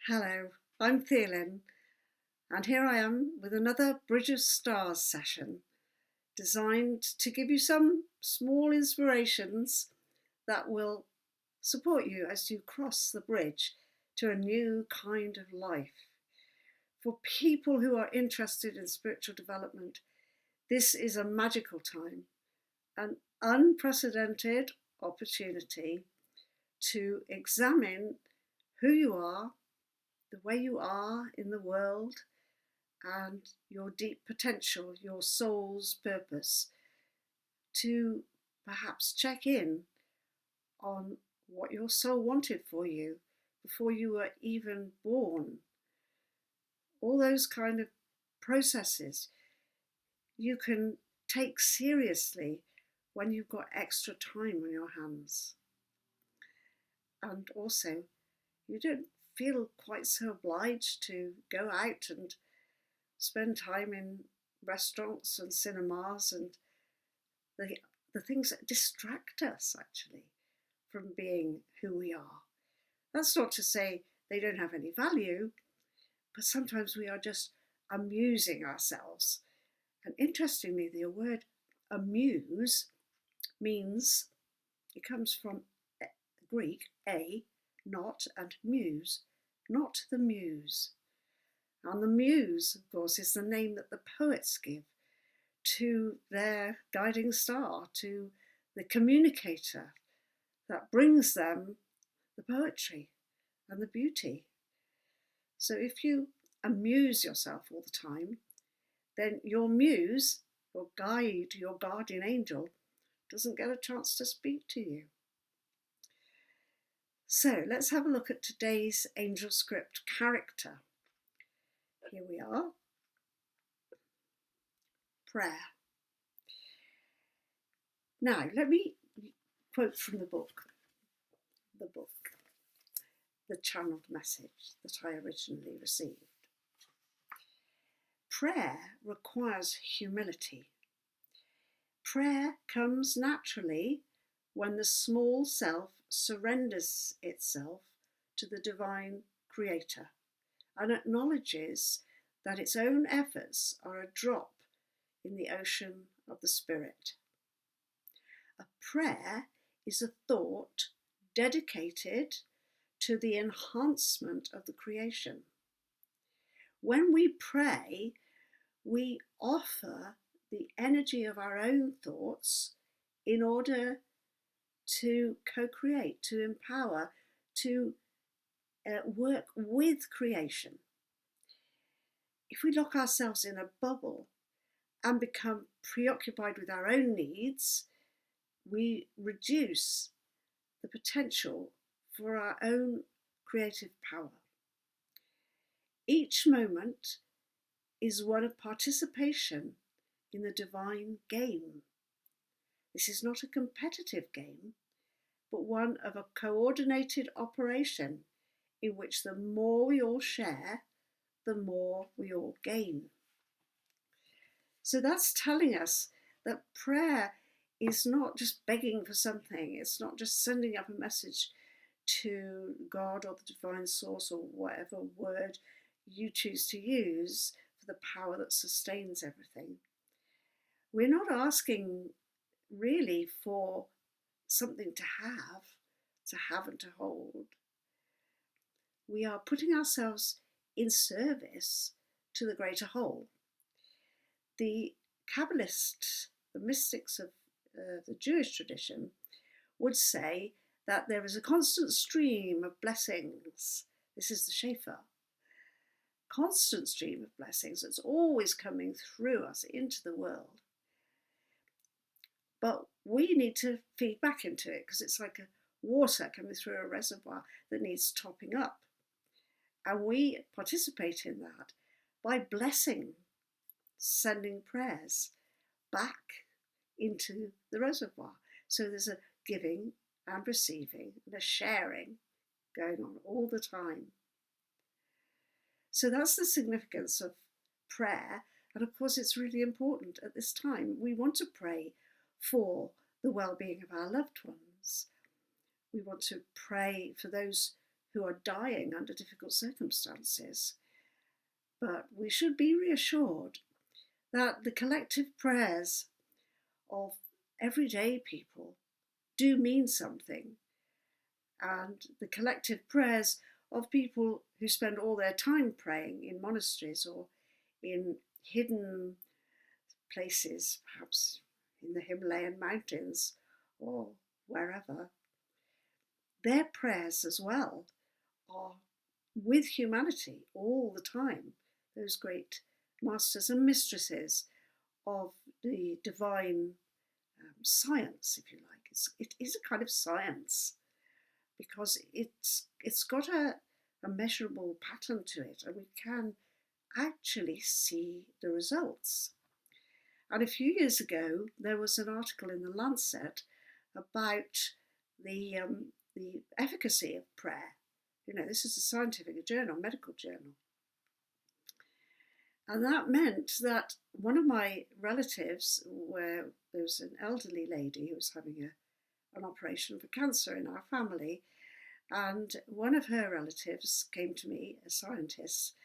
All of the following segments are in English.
Hello, I'm Theolyn, and here I am with another Bridge of Stars session designed to give you some small inspirations that will support you as you cross the bridge to a new kind of life. For people who are interested in spiritual development, this is a magical time, an unprecedented opportunity to examine who you are, the way you are in the world, and your deep potential, your soul's purpose, to perhaps check in on what your soul wanted for you before you were even born. All those kind of processes you can take seriously when you've got extra time on your hands. And also, you don't feel quite so obliged to go out and spend time in restaurants and cinemas and the things that distract us actually from being who we are. That's not to say they don't have any value, but sometimes we are just amusing ourselves. And interestingly, the word amuse means, it comes from Greek, not, and muse, not the muse. And the muse, of course, is the name that the poets give to their guiding star, to the communicator that brings them the poetry and the beauty. So if you amuse yourself all the time, then your muse, your guide, your guardian angel, doesn't get a chance to speak to you. So let's have a look at today's angel script character. Here we are. Prayer. Now, let me quote from the book, the channeled message that I originally received. Prayer requires humility. Prayer comes naturally when the small self surrenders itself to the divine creator and acknowledges that its own efforts are a drop in the ocean of the spirit. A prayer is a thought dedicated to the enhancement of the creation. When we pray, we offer the energy of our own thoughts in order to co-create, to empower, to work with creation. If we lock ourselves in a bubble and become preoccupied with our own needs, we reduce the potential for our own creative power. Each moment is one of participation in the divine game. This is not a competitive game, but one of a coordinated operation in which the more we all share, the more we all gain. So that's telling us that prayer is not just begging for something. It's not just sending up a message to God or the divine source or whatever word you choose to use for the power that sustains everything. We're not asking really for something to have and to hold. We are putting ourselves in service to the greater whole. The Kabbalists, the mystics of the Jewish tradition, would say that there is a constant stream of blessings. This is the Shofar. Constant stream of blessings that's always coming through us into the world. But we need to feed back into it because it's like a water coming through a reservoir that needs topping up. And we participate in that by blessing, sending prayers back into the reservoir. So there's a giving and receiving and a sharing going on all the time. So that's the significance of prayer. And of course, it's really important at this time. We want to pray for the well-being of our loved ones. We want to pray for those who are dying under difficult circumstances. But we should be reassured that the collective prayers of everyday people do mean something, and the collective prayers of people who spend all their time praying in monasteries or in hidden places, perhaps in the Himalayan mountains or wherever, their prayers as well are with humanity all the time. Those great masters and mistresses of the divine science, if you like. It is a kind of science because it's got a measurable pattern to it, and we can actually see the results. And a few years ago, there was an article in the Lancet about the efficacy of prayer. You know, this is a scientific journal, medical journal. And that meant that one of my relatives, where there was an elderly lady who was having an operation for cancer in our family, and one of her relatives came to me, a scientist,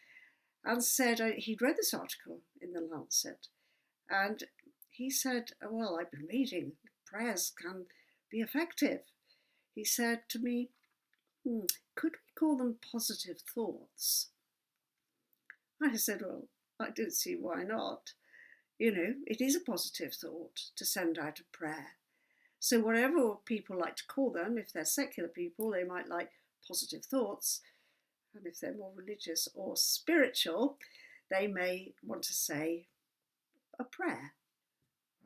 and said he'd read this article in the Lancet, and he said, well, I've been reading, prayers can be effective. He said to me, could we call them positive thoughts? I said, well, I don't see why not. You know, it is a positive thought to send out a prayer. So whatever people like to call them, if they're secular people, they might like positive thoughts. And if they're more religious or spiritual, they may want to say a prayer,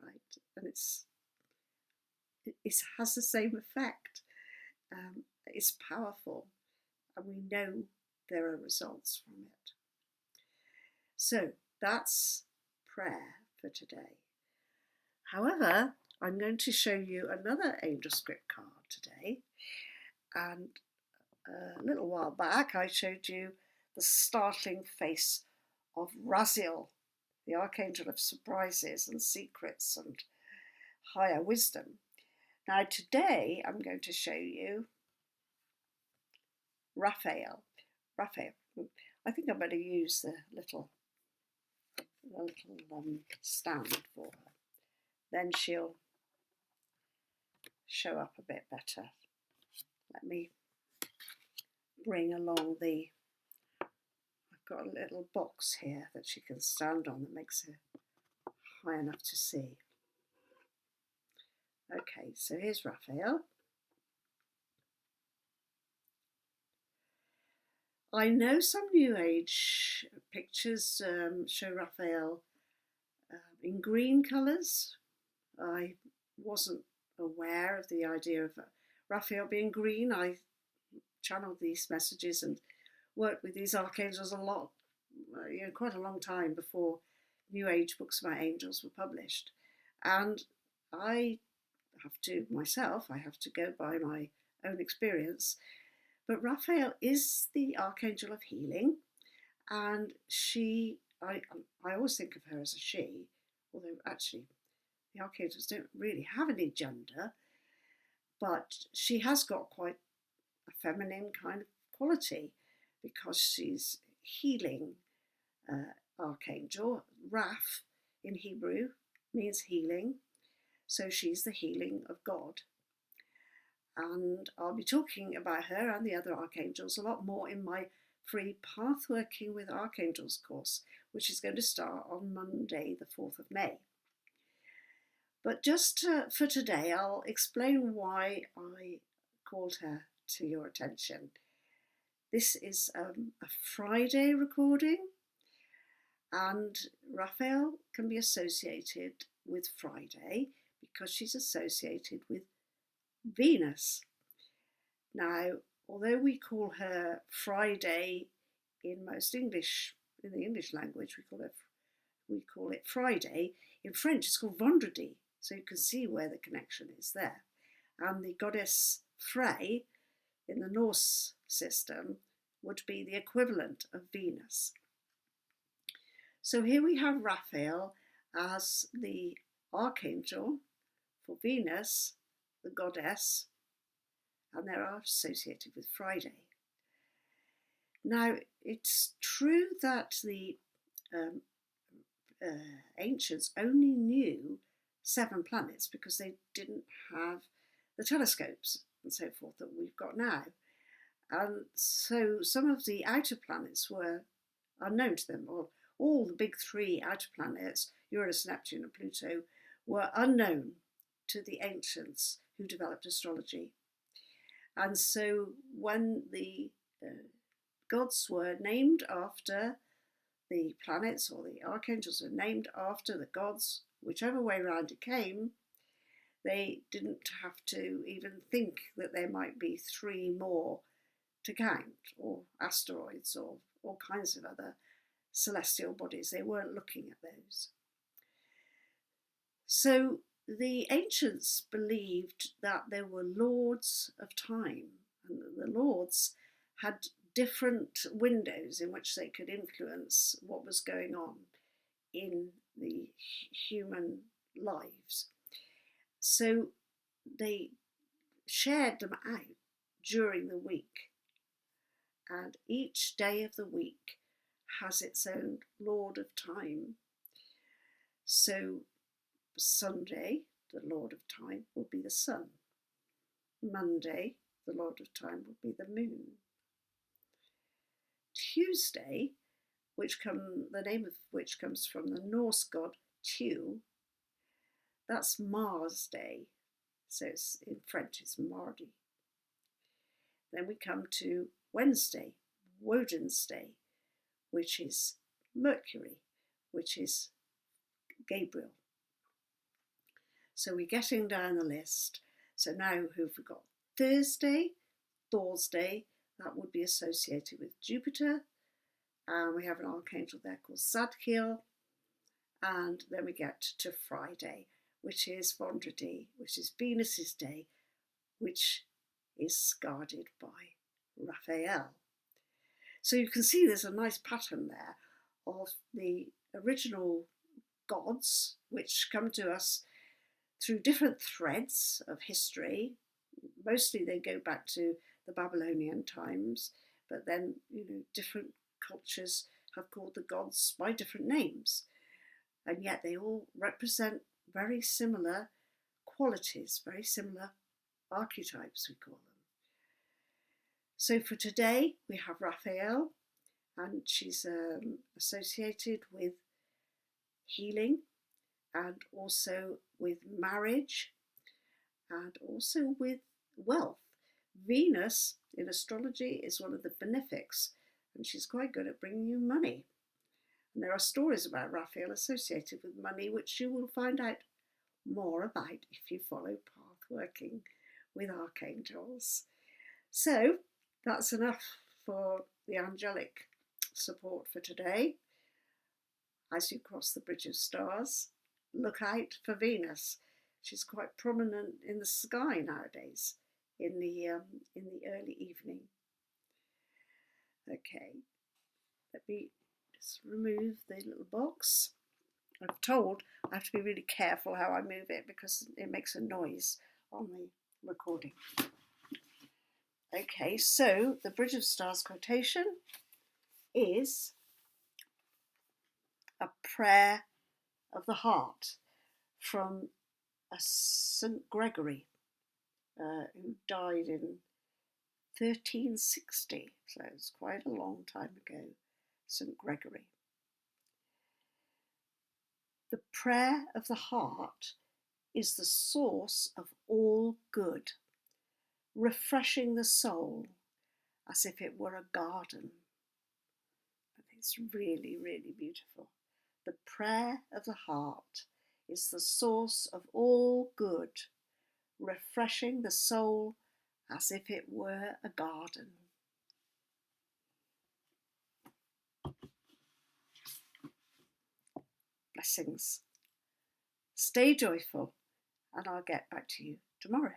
right? And it has the same effect. It's powerful, and we know there are results from it. So that's prayer for today. However, I'm going to show you another angel script card today. And a little while back, I showed you the startling face of Raphael, the archangel of surprises and secrets and higher wisdom. Now today, I'm going to show you Raphael. I think I better use the little stand for her. Then she'll show up a bit better. Let me bring along I've got a little box here that she can stand on that makes her high enough to see. Okay, so here's Raphael. I know some New Age pictures show Raphael in green colours. I wasn't aware of the idea of Raphael being green. I channeled these messages and worked with these archangels a lot, quite a long time before New Age books about angels were published. And I have to go by my own experience. But Raphael is the archangel of healing, and I always think of her as a she, although actually the archangels don't really have any gender, but she has got quite a feminine kind of quality because she's healing archangel. Raph in Hebrew means healing, so she's the healing of God. And I'll be talking about her and the other archangels a lot more in my free Path Working with Archangels course, which is going to start on Monday, the 4th of May. But just for today, I'll explain why I called her to your attention. This is a Friday recording, and Raphael can be associated with Friday because she's associated with Venus. Now, although we call her Friday in the English language, we call it Friday. In French, it's called Vendredi, so you can see where the connection is there. And the goddess Frey in the Norse system would be the equivalent of Venus. So here we have Raphael as the archangel for Venus, the goddess, and they are associated with Friday. Now, it's true that the um, ancients only knew 7 planets because they didn't have the telescopes and so forth that we've got now. And so some of the outer planets were unknown to them. All the big 3 outer planets, Uranus, Neptune, and Pluto, were unknown to the ancients who developed astrology. And so when the gods were named after the planets, or the archangels were named after the gods, whichever way round it came, they didn't have to even think that there might be 3 more to count, or asteroids, or all kinds of other celestial bodies. They weren't looking at those. So the ancients believed that there were lords of time, and that the lords had different windows in which they could influence what was going on in the human lives. So they shared them out during the week, and each day of the week has its own lord of time. So Sunday, the lord of time, will be the sun. Monday, the lord of time, will be the moon. Tuesday, the name of which comes from the Norse god Tu, that's Mars Day. So it's, in French, it's Mardi. Then we come to Wednesday, Woden's Day, which is Mercury, which is Gabriel. So we're getting down the list. So now who've we got? Thursday, Thor's Day, that would be associated with Jupiter. And we have an archangel there called Zadkiel. And then we get to Friday, which is Vendredi, which is Venus's day, which is guarded by Raphael. So you can see there's a nice pattern there of the original gods, which come to us through different threads of history. Mostly they go back to the Babylonian times, but then, different cultures have called the gods by different names. And yet they all represent very similar qualities, very similar archetypes, we call them. So for today, we have Raphael, and she's associated with healing, and also with marriage, and also with wealth. Venus in astrology is one of the benefics, and she's quite good at bringing you money. And there are stories about Raphael associated with money, which you will find out more about if you follow Path Working with Archangels. So that's enough for the angelic support for today. As you cross the bridge of stars, look out for Venus. She's quite prominent in the sky nowadays, in the early evening. Okay, let me just remove the little box. I'm told I have to be really careful how I move it because it makes a noise on the recording. Okay, so the Bridge of Stars quotation is a prayer of the heart from a St. Gregory who died in 1360, so it's quite a long time ago, St. Gregory. The prayer of the heart is the source of all good, refreshing the soul as if it were a garden. It's really, really beautiful. The prayer of the heart is the source of all good, refreshing the soul as if it were a garden. Blessings. Stay joyful, and I'll get back to you tomorrow.